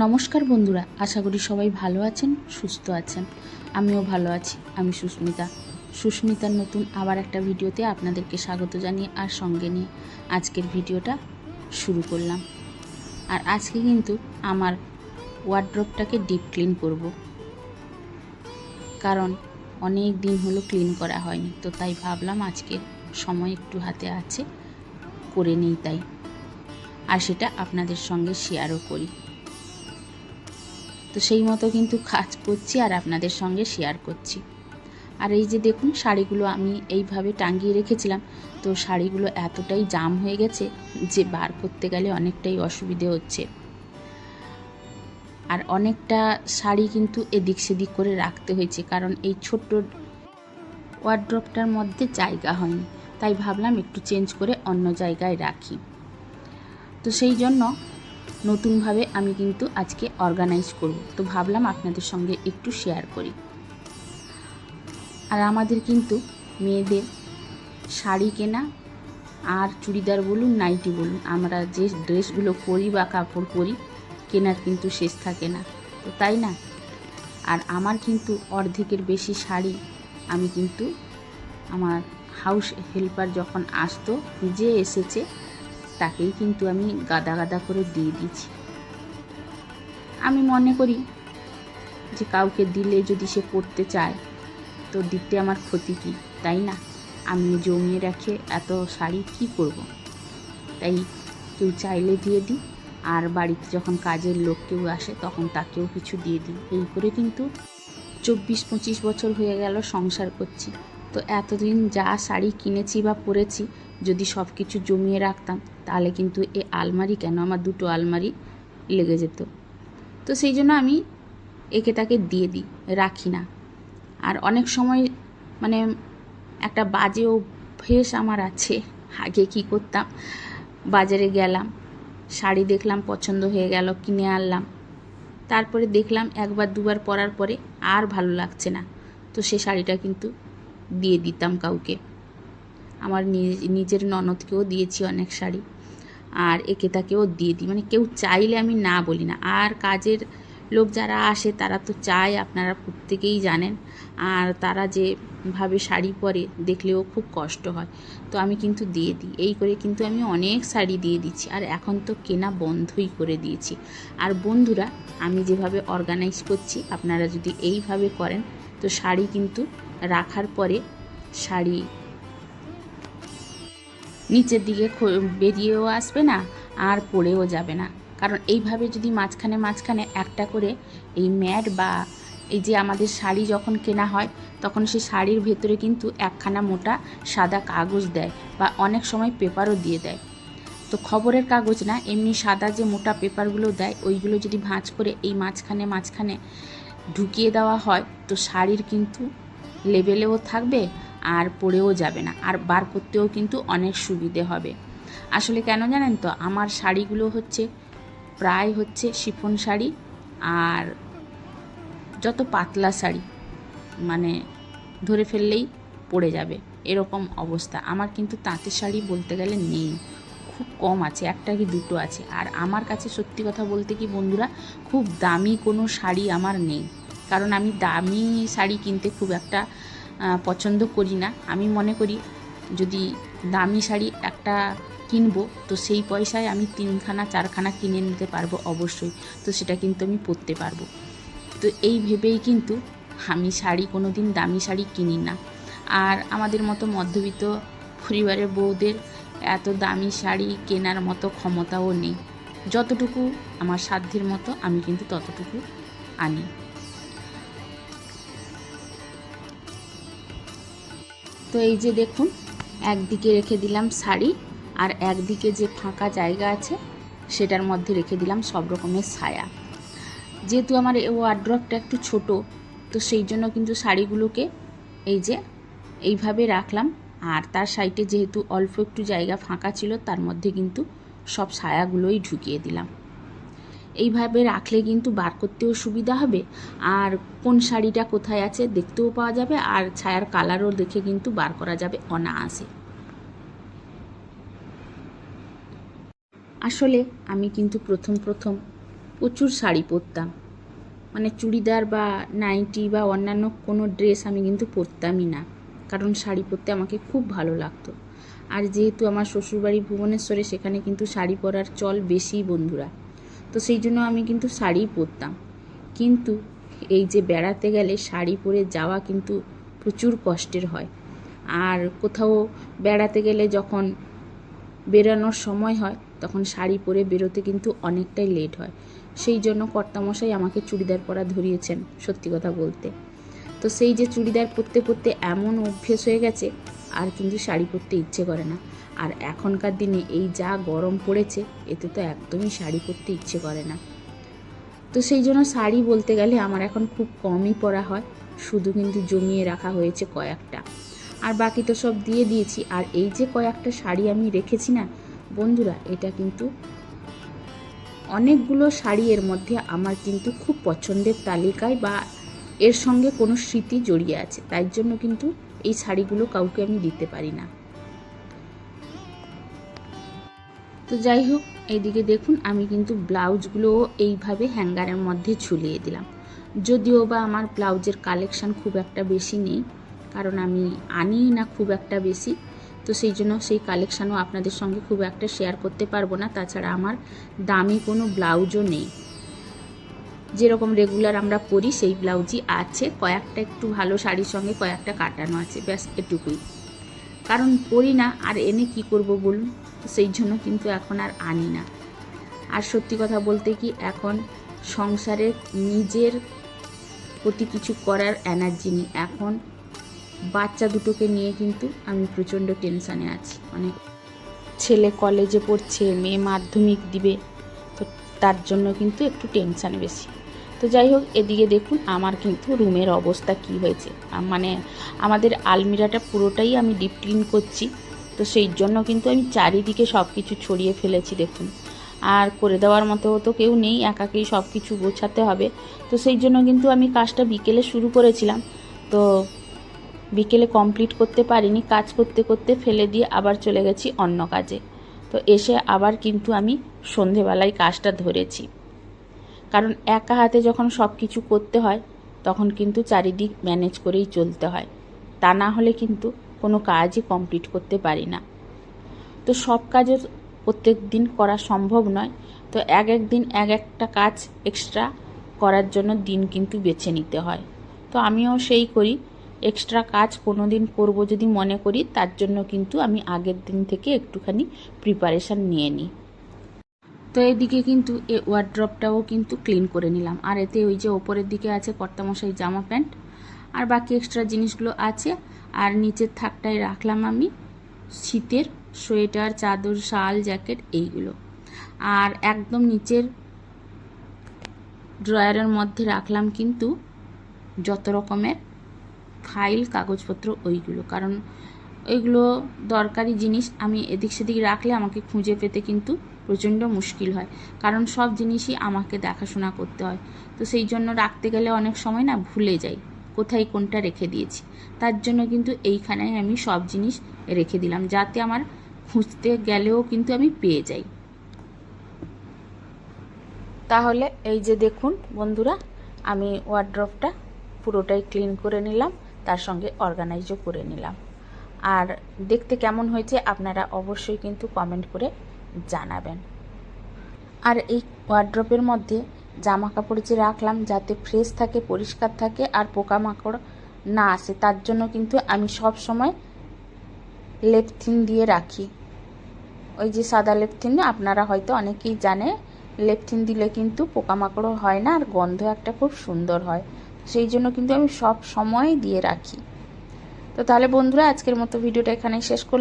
নমস্কার বন্ধুরা, আশা করি সবাই ভালো আছেন, সুস্থ আছেন। আমিও ভালো আছি। আমি সুস্মিতার নতুন আবার একটা ভিডিওতে আপনাদেরকে স্বাগত জানিয়ে আর সঙ্গে নিয়ে আজকের ভিডিওটা শুরু করলাম। আর আজকে কিন্তু আমার ওয়ার্ড্রপটাকে ডিপ ক্লিন করব, কারণ অনেক দিন হলো ক্লিন করা হয়নি। তো তাই ভাবলাম আজকে সময় একটু হাতে আছে, করে নিই তাই। আর সেটা আপনাদের সঙ্গে শেয়ারও করি। তো সেই মতো কিন্তু কাজ করছি আর আপনাদের সঙ্গে শেয়ার করছি। আর এই যে দেখুন, শাড়িগুলো আমি এইভাবে টাঙিয়ে রেখেছিলাম। তো শাড়িগুলো এতটাই জাম হয়ে গেছে যে বার করতে গেলে অনেকটাই অসুবিধে হচ্ছে। আর অনেকটা শাড়ি কিন্তু এদিক সেদিক করে রাখতে হয়েছে, কারণ এই ছোট্ট ওয়ার্ড্রপটার মধ্যে জায়গা হয়নি। তাই ভাবলাম একটু চেঞ্জ করে অন্য জায়গায় রাখি। তো সেই জন্য নতুনভাবে আমি কিন্তু আজকে অর্গানাইজ করব। তো ভাবলাম আপনাদের সঙ্গে একটু শেয়ার করি। আর আমাদের কিন্তু মেয়েদের শাড়ি কেনা আর চুড়িদার বলুন, নাইটি বলুন, আমরা যে ড্রেসগুলো পরি বা কাপড় পরি, কেনার কিন্তু শেষ থাকে না, তো তাই না? আর আমার কিন্তু অর্ধেকের বেশি শাড়ি আমি কিন্তু আমার হাউস হেল্পার যখন আসতো, যে এসেছে তাকেই কিন্তু আমি গাদা গাদা করে দিয়ে দিয়েছি। আমি মনে করি যে কাউকে দিলে যদি সে পড়তে চায় তো দিতে আমার ক্ষতি কী, তাই না? আমি জমিয়ে রেখে এত শাড়ি কি করব? তাই কেউ চাইলে দিয়ে দিই, আর বাড়িতে যখন কাজের লোক কেউ আসে তখন তাকেও কিছু দিয়ে দিই। এই করে কিন্তু 24-25 বছর হয়ে গেল সংসার করছি। তো এতদিন যা শাড়ি কিনেছি বা পরেছি, যদি সব কিছু জমিয়ে রাখতাম তাহলে কিন্তু এ আলমারি কেন, আমার 2টো আলমারি লেগে যেত। তো সেই জন্য আমি একে তাকে দিয়ে দিই, রাখি না। আর অনেক সময় মানে একটা বাজে অভ্যেস আমার আছে। আগে কি করতাম, বাজারে গেলাম, শাড়ি দেখলাম, পছন্দ হয়ে গেল, কিনে আনলাম। তারপরে দেখলাম একবার দুবার পরার পরে আর ভালো লাগছে না, তো সে শাড়িটা কিন্তু দিয়ে দিতাম কাউকে। আমার নিজের ননদকেও দিয়েছি অনেক শাড়ি, আর একে তাকেও দিয়ে দিই। মানে কেউ চাইলে আমি না বলি না। আর কাজের লোক যারা আসে তারা তো চায়, আপনারা প্রত্যেকেই জানেন। আর তারা যেভাবে শাড়ি পরে দেখলেও খুব কষ্ট হয়, তো আমি কিন্তু দিয়ে দিই। এই করে কিন্তু আমি অনেক শাড়ি দিয়ে দিচ্ছি। আর এখন তো কেনা বন্ধই করে দিয়েছি। আর বন্ধুরা, আমি যেভাবে অর্গানাইজ করছি আপনারা যদি এইভাবে করেন তো শাড়ি কিন্তু রাখার পরে শাড়ি নিচের দিকে বেরিয়েও আসবে না আর পড়েও যাবে না। কারণ এইভাবে যদি মাঝখানে মাঝখানে একটা করে এই ম্যাট বা এই যে আমাদের শাড়ি যখন কেনা হয় তখন সেই শাড়ির ভেতরে কিন্তু একখানা মোটা সাদা কাগজ দেয়, বা অনেক সময় পেপারও দিয়ে দেয়। তো খবরের কাগজ না, এমনি সাদা যে মোটা পেপারগুলো দেয়, ওইগুলো যদি ভাঁজ করে এই মাঝখানে মাঝখানে ঢুকিয়ে দেওয়া হয় তো শাড়ির কিন্তু লেবেলেও থাকবে আর পড়েও যাবে না, আর বার করতেও কিন্তু অনেক সুবিধে হবে। আসলে কেন জানেন তো, আমার শাড়িগুলো প্রায় শিফন শাড়ি, আর যত পাতলা শাড়ি মানে ধরে ফেললেই পড়ে যাবে এরকম অবস্থা। আমার কিন্তু তাঁতের শাড়ি বলতে গেলে নেই, খুব কম আছে, একটা কি দুটো আছে। আর আমার কাছে সত্যি কথা বলতে কি বন্ধুরা, খুব দামি কোনো শাড়ি আমার নেই, কারণ আমি দামি শাড়ি কিনতে খুব একটা পছন্দ করি না। আমি মনে করি যদি দামি শাড়ি একটা কিনবো তো সেই পয়সায় আমি 3খানা 4খানা কিনে নিতে পারবো অবশ্যই, তো সেটা কিন্তু আমি পরতে পারবো। তো এই ভেবেই কিন্তু আমি শাড়ি কোনো দিন দামি শাড়ি কিনি না। আর আমাদের মতো মধ্যবিত্ত পরিবারের বউদের এত দামি শাড়ি কেনার মতো ক্ষমতাও নেই। যতটুকু আমার সাধ্যের মতো আমি কিন্তু ততটুকু আনি। তো এই যে দেখুন, একদিকে রেখে দিলাম শাড়ি, আর একদিকে যে ফাঁকা জায়গা আছে সেটার মধ্যে রেখে দিলাম সব রকমের ছায়া। যেহেতু আমার এই ওয়ার্ড্রপটা একটু ছোট, তো সেই জন্য কিন্তু শাড়িগুলোকে এই যে এইভাবে রাখলাম। আর তার সাইডে যেহেতু অল্প একটু জায়গা ফাঁকা ছিল, তার মধ্যে কিন্তু সব ছায়াগুলোই ঢুকিয়ে দিলাম। এইভাবে রাখলে কিন্তু বার করতেও সুবিধা হবে, আর কোন শাড়িটা কোথায় আছে দেখতেও পাওয়া যাবে, আর ছায়ার কালারও দেখে কিন্তু বার করা যাবে অনায়াসে। আসলে আমি কিন্তু প্রথম প্রচুর শাড়ি পরতাম, মানে চুড়িদার বা নাইটি বা অন্যান্য কোনো ড্রেস আমি কিন্তু পরতামই না, কারণ শাড়ি পরতে আমাকে খুব ভালো লাগতো। আর যেহেতু আমার শ্বশুরবাড়ি ভুবনেশ্বরে, সেখানে কিন্তু শাড়ি পরার চল বেশি বন্ধুরা, তো সেই জন্য আমি কিন্তু শাড়িই পরতাম। কিন্তু এই যে বেড়াতে গেলে শাড়ি পরে যাওয়া কিন্তু প্রচুর কষ্টের হয়। আর কোথাও বেড়াতে গেলে যখন বেরানোর সময় হয়, তখন শাড়ি পরে বেরোতে কিন্তু অনেকটাই লেট হয়। সেই জন্য কর্তামশাই আমাকে চুড়িদার পরা ধরিয়েছেন, সত্যি কথা বলতে। তো সেই যে চুড়িদার পরতে পরতে এমন অভ্যেস হয়ে গেছে, আর কিন্তু শাড়ি পরতে ইচ্ছে করে না। আর এখনকার দিনে এই যা গরম পড়েছে, এতে তো একদমই শাড়ি পরতে ইচ্ছে করে না। তো সেই জন্য শাড়ি বলতে গেলে আমার এখন খুব কমই পরা হয়, শুধু কিন্তু জমিয়ে রাখা হয়েছে কয়েকটা, আর বাকি তো সব দিয়ে দিয়েছি। আর এই যে কয়েকটা শাড়ি আমি রেখেছি না বন্ধুরা, এটা কিন্তু অনেকগুলো শাড়ি, এর মধ্যে আমার কিন্তু খুব পছন্দের তালিকায় বা এর সঙ্গে কোনো স্মৃতি জড়িয়ে আছে, তাই জন্য কিন্তু এই শাড়িগুলো কাউকে আমি দিতে পারি না। তো যাই হোক, এইদিকে দেখুন আমি কিন্তু ব্লাউজগুলোও এইভাবে হ্যাঙ্গারের মধ্যে ঝুলিয়ে দিলাম। যদিও বা আমার ব্লাউজের কালেকশান খুব একটা বেশি নেই, কারণ আমি আনি না খুব একটা বেশি, তো সেই জন্য সেই কালেকশানও আপনাদের সঙ্গে খুব একটা শেয়ার করতে পারবো না। তাছাড়া আমার দামি কোনো ব্লাউজও নেই, যেরকম রেগুলার আমরা পরি সেই ব্লাউজই আছে, কয়েকটা একটু ভালো শাড়ির সঙ্গে কয়েকটা কাটানো আছে, ব্যাস এটুকুই। কারণ পরি না, আর এনে কি করব বলুন, তো সেই জন্য কিন্তু এখন আর আনি না। আর সত্যি কথা বলতে কি, এখন সংসারে নিজের প্রতি কিছু করার এনার্জি নেই। এখন বাচ্চা দুটোকে নিয়ে কিন্তু আমি প্রচণ্ড টেনশানে আছি। মানে ছেলে কলেজে পড়ছে, মেয়ে মাধ্যমিক দিবে, তো তার জন্য কিন্তু একটু টেনশান বেশি। তো যাই হোক, এদিকে দেখুন আমার কিন্তু রুমের অবস্থা কি হয়েছে। মানে আমাদের আলমিরাটা পুরোটাই আমি ডিপ ক্লিন করছি, তো সেই জন্য কিন্তু আমি চারিদিকে সব কিছু ছড়িয়ে ফেলেছি দেখুন। আর করে দেওয়ার মতো তো কেউ নেই, একাকেই সব কিছু গোছাতে হবে। তো সেই জন্য কিন্তু আমি কাজটা বিকেলে শুরু করেছিলাম, তো বিকেলে কমপ্লিট করতে পারিনি, কাজ করতে করতে ফেলে দিয়ে আবার চলে গেছি অন্য কাজে। তো এসে আবার কিন্তু আমি সন্ধেবেলায় কাজটা ধরেছি, কারণ একা হাতে যখন সব কিছু করতে হয়, তখন কিন্তু চারিদিক ম্যানেজ করেই চলতে হয়, তা না হলে কিন্তু কোনো কাজই কমপ্লিট করতে পারি না। তো সব কাজও প্রত্যেক দিন করা সম্ভব নয়, তো এক এক দিন এক একটা কাজ এক্সট্রা করার জন্য দিন কিন্তু বেছে নিতে হয়। তো আমিও সেই করি, এক্সট্রা কাজ কোনো দিন করবো যদি মনে করি, তার জন্য কিন্তু আমি আগের দিন থেকে একটুখানি প্রিপারেশান নিয়ে নিই। তো এদিকে কিন্তু এই ওয়ার্ড্রপটাও কিন্তু ক্লিন করে নিলাম। আর এতে ওই যে ওপরের দিকে আছে কর্তামশাই জামা প্যান্ট, আর বাকি এক্সট্রা জিনিসগুলো আছে। আর নিচের থাকটায় রাখলাম আমি শীতের সোয়েটার, চাদর, শাল, জ্যাকেট এইগুলো। আর একদম নিচের ড্রয়ারের মধ্যে রাখলাম কিন্তু যত রকমের ফাইল, কাগজপত্র, ওইগুলো, কারণ ওইগুলো দরকারি জিনিস। আমি এদিক সেদিক রাখলে আমাকে খুঁজে পেতে কিন্তু প্রচণ্ড মুশকিল হয়, কারণ সব জিনিসই আমাকে দেখাশোনা করতে হয়। তো সেই জন্য রাখতে গেলে অনেক সময় না ভুলে যাই কোথায় কোনটা রেখে দিয়েছি, তার জন্য কিন্তু এইখানে আমি সব জিনিস রেখে দিলাম, যাতে আমার খুঁজতে গেলেও কিন্তু আমি পেয়ে যাই। তাহলে এই যে দেখুন বন্ধুরা, আমি ওয়ার্ড্রপটা পুরোটাই ক্লিন করে নিলাম, তার সঙ্গে অর্গানাইজও করে নিলাম। আর দেখতে কেমন হয়েছে আপনারা অবশ্যই কিন্তু কমেন্ট করে জানাবেন। আর এই ওয়ার্ড্রপের মধ্যে জামা কাপড় যে রাখলাম, যাতে ফ্রেশ থাকে, পরিষ্কার থাকে, আর পোকামাকড় না আসে, তার জন্য কিন্তু আমি সব সময় লেপথিন দিয়ে রাখি। ওই যে সাদা লেপথিন, আপনারা হয়তো অনেকেই জানে, লেপথিন দিলে কিন্তু পোকামাকড়ও হয় না, আর গন্ধ একটা খুব সুন্দর হয়, সেই জন্য কিন্তু আমি সব সময় দিয়ে রাখি। তো তাহলে বন্ধুরা, আজকের মতো ভিডিওটা এখানেই শেষ করলাম।